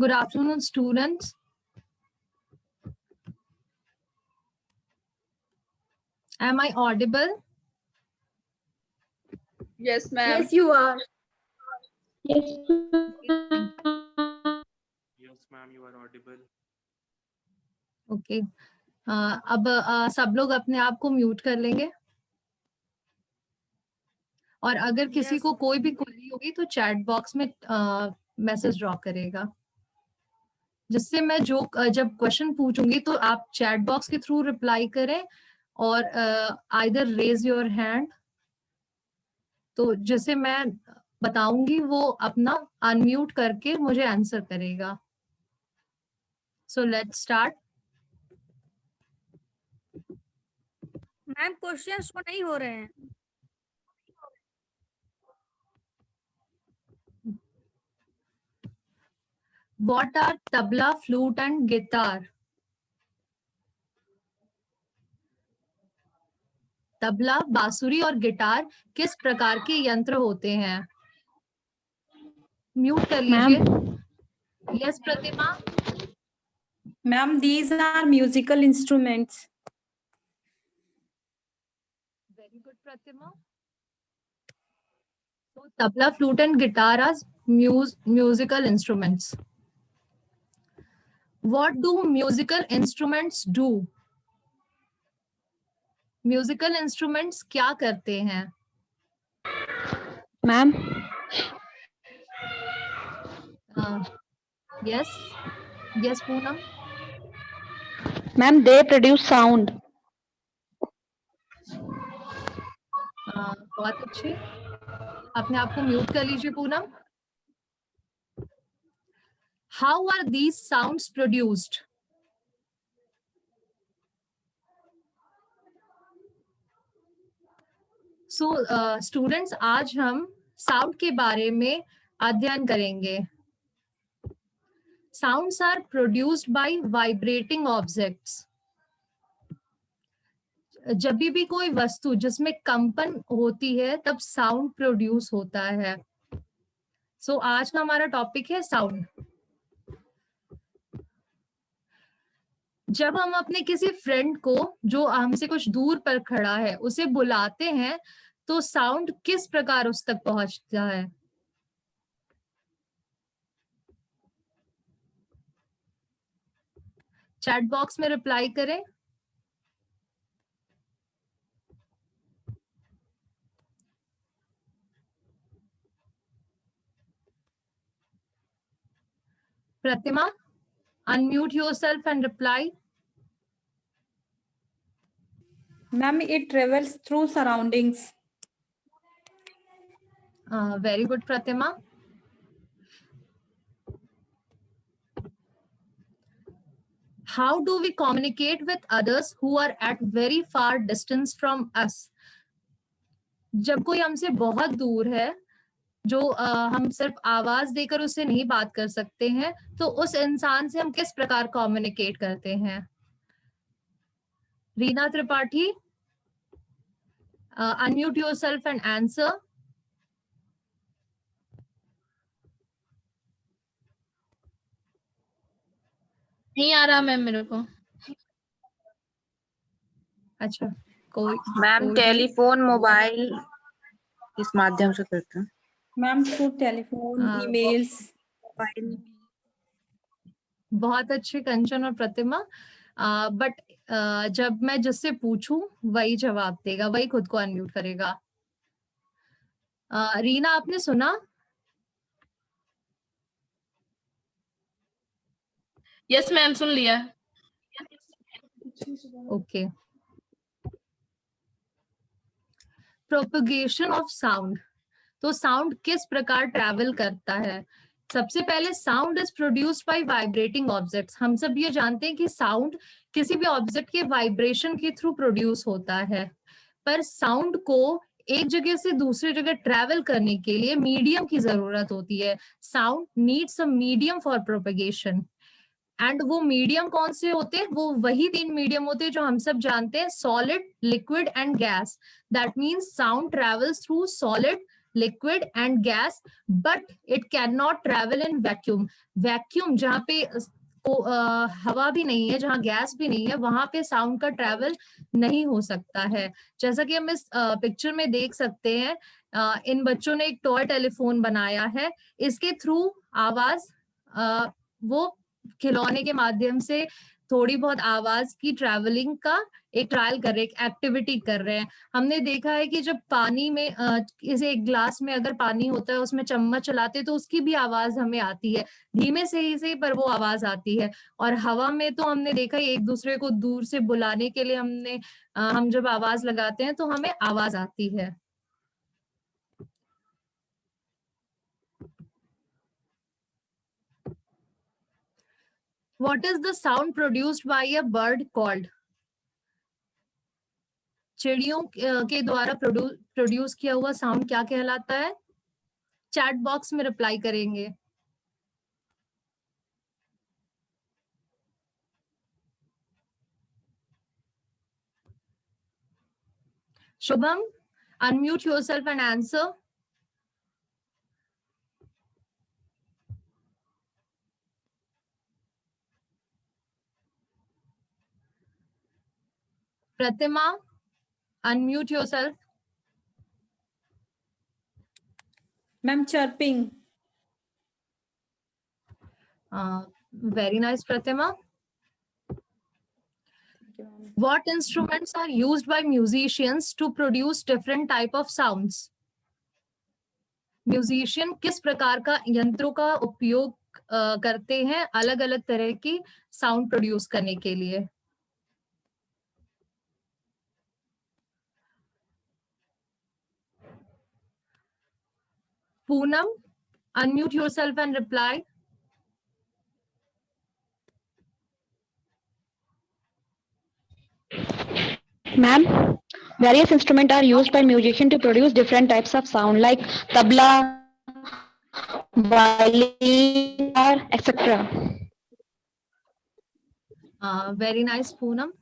Good afternoon, students. Am I audible? Yes, ma'am. Yes, you are. Yes, ma'am, you are audible. Okay. अब सब लोग अपने आप को म्यूट कर लेंगे और अगर किसी को कोई भी क्वेरी होगी तो चैट बॉक्स में मैसेज ड्रॉप करेगा, जिससे मैं जब क्वेश्चन पूछूंगी तो आप चैट बॉक्स के थ्रू रिप्लाई करें और आइदर रेज योर हैंड, तो जैसे मैं बताऊंगी वो अपना अनम्यूट करके मुझे आंसर करेगा. So let's start. Ma'am question show नहीं हो रहे हैं. What are tabla, flute and guitar? Tabla, बांसुरी और गिटार किस प्रकार के यंत्र होते हैं? म्यूट कर लीजिए. Yes Pratima. Ma'am, these are musical instruments. Very good, Pratima. So tabla, flute and guitar are musical instruments. What do musical instruments do? Musical instruments क्या करते हैं? Ma'am, Yes. Yes, Poonam. ma'am, they produce sound. बहुत अच्छे. अपने आप को mute कर लीजिए Poonam. How are these sounds produced? So, students, आज हम साउंड के बारे में अध्ययन करेंगे. Sounds are produced by vibrating objects. जब भी कोई वस्तु जिसमें कंपन होती है तब साउंड प्रोड्यूस होता है. सो आज का हमारा टॉपिक है साउंड. जब हम अपने किसी फ्रेंड को जो हमसे कुछ दूर पर खड़ा है उसे बुलाते हैं तो साउंड किस प्रकार उस तक पहुंचता है? चैट बॉक्स में रिप्लाई करें. प्रतिमा, unmute yourself and reply. Ma'am, it travels through surroundings. Very good, Pratima. How do we communicate with others who are at very far distance from us? जब कोई हमसे बहुत दूर है, जो हम सिर्फ आवाज देकर उससे नहीं बात कर सकते हैं, तो उस इंसान से हम किस प्रकार कम्युनिकेट करते हैं? Reena Tripathi, unmute yourself and answer. नहीं आ रहा मैम मेरे को. अच्छा, कोई मैम टेलीफोन मोबाइल इस माध्यम से करते हैं. Ma'am, through telephone, emails, mobile. बहुत अच्छे कंचन और प्रतिमा. बट जब मैं जिससे पूछूं वही जवाब देगा, वही खुद को अनम्यूट करेगा. रीना, आपने सुना? यस मैम, सुन लिया. ओके. Propagation of sound. तो साउंड किस प्रकार ट्रैवल करता है? सबसे पहले sound is produced by vibrating objects. हम सब ये जानते हैं कि साउंड किसी भी ऑब्जेक्ट के वाइब्रेशन के थ्रू प्रोड्यूस होता है, पर साउंड को एक जगह से दूसरी जगह ट्रैवल करने के लिए मीडियम की जरूरत होती है. Sound needs a medium for propagation. And वो मीडियम कौन से होते हैं? वो वही 3 मीडियम होते हैं जो हम सब जानते हैं, solid, liquid and gas. That means sound travels through solid, liquid and gas, but it cannot travel in vacuum. Vacuum जहाँ पे हवा भी नहीं है, जहाँ गैस भी नहीं है, वहां पे साउंड का ट्रैवल नहीं हो सकता है। जैसा कि हम इस पिक्चर में देख सकते हैं, इन बच्चों ने एक टॉय टेलीफोन बनाया है। इसके थ्रू आवाज वो खिलौने के माध्यम से थोड़ी बहुत आवाज की ट्रैवलिंग का एक ट्रायल कर रहे हैं, एक एक्टिविटी कर रहे हैं। हमने देखा है कि जब पानी में इसे एक ग्लास में अगर पानी होता है, उसमें चम्मच चलाते हैं तो उसकी भी आवाज हमें आती है, धीमे से ही पर वो आवाज आती है। और हवा में तो हमने देखा है एक दूसरे को दूर से बुलाने के लिए हम जब आवाज लगाते हैं तो हमें आवाज आती है। What is the sound produced by a bird called? चिड़ियों के द्वारा प्रोड्यूस किया हुआ साउंड क्या कहलाता है? चैट बॉक्स में रिप्लाई करेंगे। Shubham, unmute yourself and answer. Pratima, unmute yourself. Ma'am, chirping. Very nice, Pratima. What instruments are used by musicians to produce different type of sounds? Musician किस प्रकार का यंत्रों का उपयोग करते हैं अलग अलग तरह की साउंड प्रोड्यूस करने के लिए? Poonam, unmute yourself and reply. Ma'am, various instruments are used by musicians to produce different types of sound like tabla, violin, etc. Very nice, Poonam.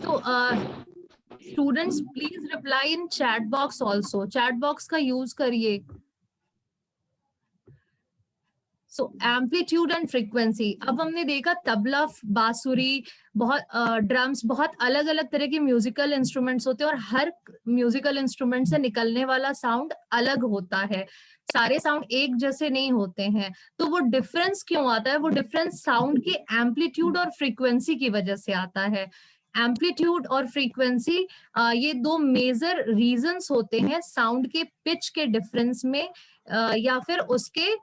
So, students, please reply in chat box also. Chat box का use करिए. So, amplitude and frequency. अब हमने देखा तबला, बांसुरी, बहुत drums, बहुत अलग अलग तरह के म्यूजिकल इंस्ट्रूमेंट्स होते हैं और हर म्यूजिकल इंस्ट्रूमेंट से निकलने वाला साउंड अलग होता है। सारे साउंड एक जैसे नहीं होते हैं। तो वो डिफरेंस क्यों आता है? वो डिफरेंस साउंड के एम्पलीट्यूड और फ्रीक्वेंसी की वजह से आता है। एम्पलीट्यूड और फ्रीक्वेंसी ये दो मेजर रीजंस होते हैं साउंड के पिच के डिफरेंस में या फिर उसके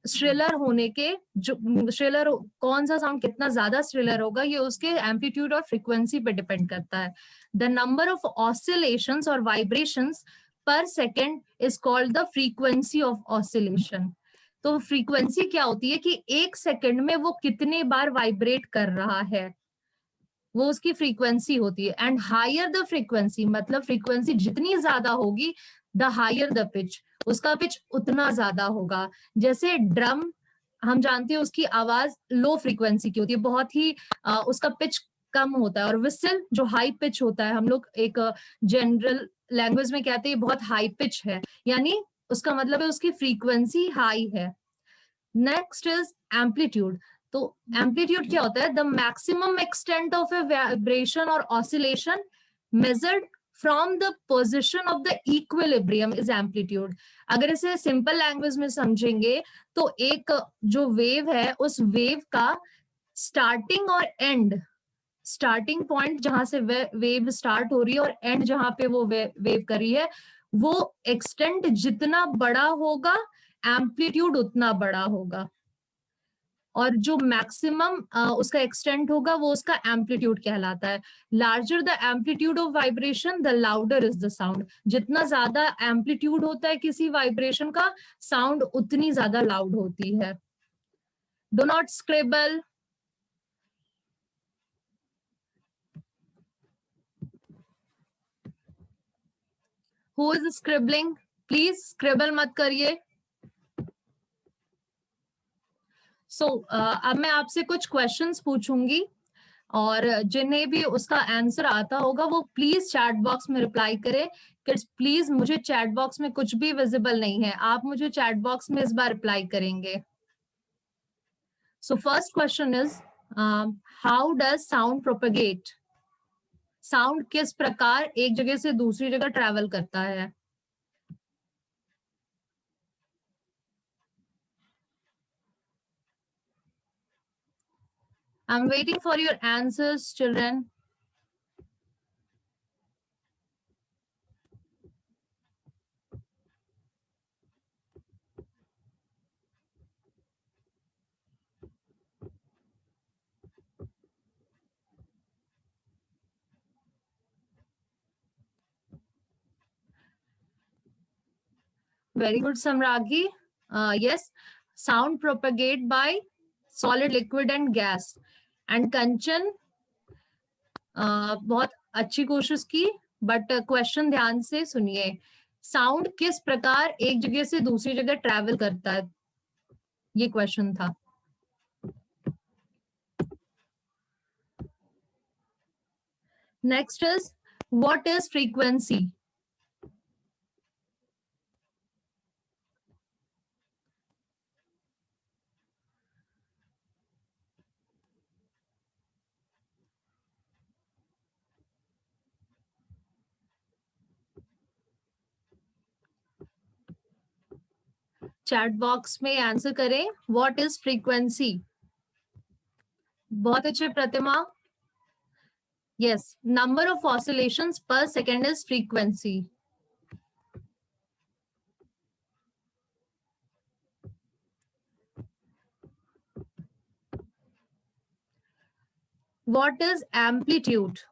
श्रिलर होने के। जो श्रिलर, कौन सा साउंड कितना ज्यादा श्रिलर होगा, ये उसके एम्पलीट्यूड और फ्रीक्वेंसी पे डिपेंड करता है। द नंबर ऑफ ऑसिलेशंस और वाइब्रेशंस पर second is called the frequency of oscillation. तो फ्रीक्वेंसी क्या होती है कि एक सेकेंड में वो कितने बार वाइब्रेट कर रहा है, वो उसकी फ्रीक्वेंसी होती है। एंड हायर द फ्रीक्वेंसी, मतलब फ्रीक्वेंसी जितनी ज्यादा होगी द हायर द पिच, उसका पिच उतना ज्यादा होगा। जैसे ड्रम हम जानते हैं उसकी आवाज लो फ्रीक्वेंसी की होती है, बहुत ही उसका पिच कम होता है। और विसल जो हाई पिच होता है, हम लोग एक जनरल लैंग्वेज में कहते हैं बहुत हाई पिच है, यानी उसका मतलब है उसकी फ्रीक्वेंसी हाई है। Next is amplitude. तो एम्पलीट्यूड क्या होता है? The maximum extent of a vibration और oscillation measured from the position of the equilibrium is amplitude. अगर इसे सिंपल लैंग्वेज में समझेंगे तो एक जो वेव है, उस वेव का स्टार्टिंग और एंड, स्टार्टिंग पॉइंट जहां से वेव स्टार्ट हो रही है और एंड जहां पे वो वेव कर रही है, वो एक्सटेंट जितना बड़ा होगा एम्पलीट्यूड उतना बड़ा होगा। और जो मैक्सिमम उसका एक्सटेंट होगा वो उसका एम्पलीट्यूड कहलाता है। Larger the amplitude of vibration the louder is the sound. जितना ज्यादा एम्पलीट्यूड होता है किसी वाइब्रेशन का, साउंड उतनी ज्यादा लाउड होती है। Do not scribble. Who is scribbling? Please scribble मत करिए। सो अब मैं आपसे कुछ क्वेश्चंस पूछूंगी और जिन्हें भी उसका आंसर आता होगा वो प्लीज चैट बॉक्स में रिप्लाई करें किड्स प्लीज, मुझे चैट बॉक्स में कुछ भी विजिबल नहीं है, आप मुझे चैट बॉक्स में इस बार रिप्लाई करेंगे. So first question is how does sound propagate? Sound किस प्रकार एक जगह से दूसरी जगह ट्रैवल करता है? I'm waiting for your answers, children. Very good, Samragi. Yes, sound propagate by solid, liquid and gas. And Kanchan, बहुत अच्छी कोशिश की, बट क्वेश्चन ध्यान से सुनिए. साउंड किस प्रकार एक जगह से दूसरी जगह ट्रैवल करता है, ये क्वेश्चन था. Next is what is frequency? Chat box में आंसर करें. What is frequency? बहुत अच्छे प्रतिमा. यस, नंबर ऑफ ऑसिलेशंस पर second is frequency. What is amplitude?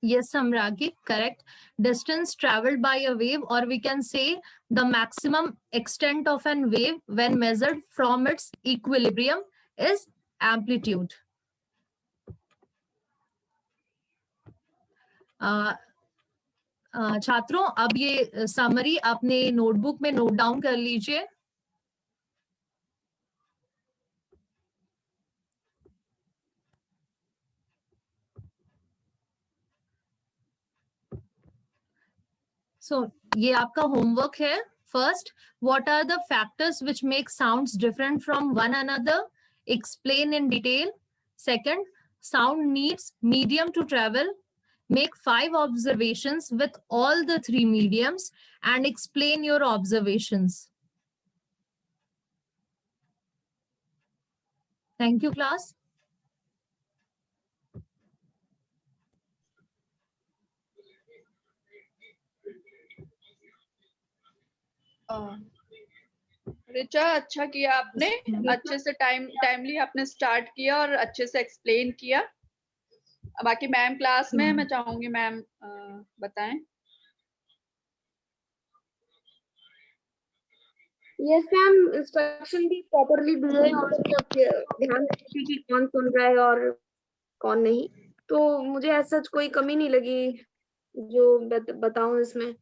Yes, Samragi, correct. Distance traveled by a wave, or we can say the maximum extent of an wave when measured from its equilibrium is amplitude. छात्रों, अब ये summary अपने notebook में note down कर लीजिए. So, ये आपका homework है. First, what are the factors which make sounds different from one another? Explain in detail. Second, sound needs medium to travel. Make 5 observations with all the 3 mediums and explain your observations. Thank you, class. Richa, अच्छा किया आपने, अच्छे से timely आपने start किया और अच्छे से एक्सप्लेन किया. बाकी मैम क्लास में मैं चाहूंगी मैम बताएं. यस मैम, इंस्ट्रक्शन भी प्रॉपरली दिए और ध्यान रखिए कि कौन सुन रहा है और कौन नहीं. तो मुझे ऐसा कोई कमी नहीं लगी जो बताऊं इसमें.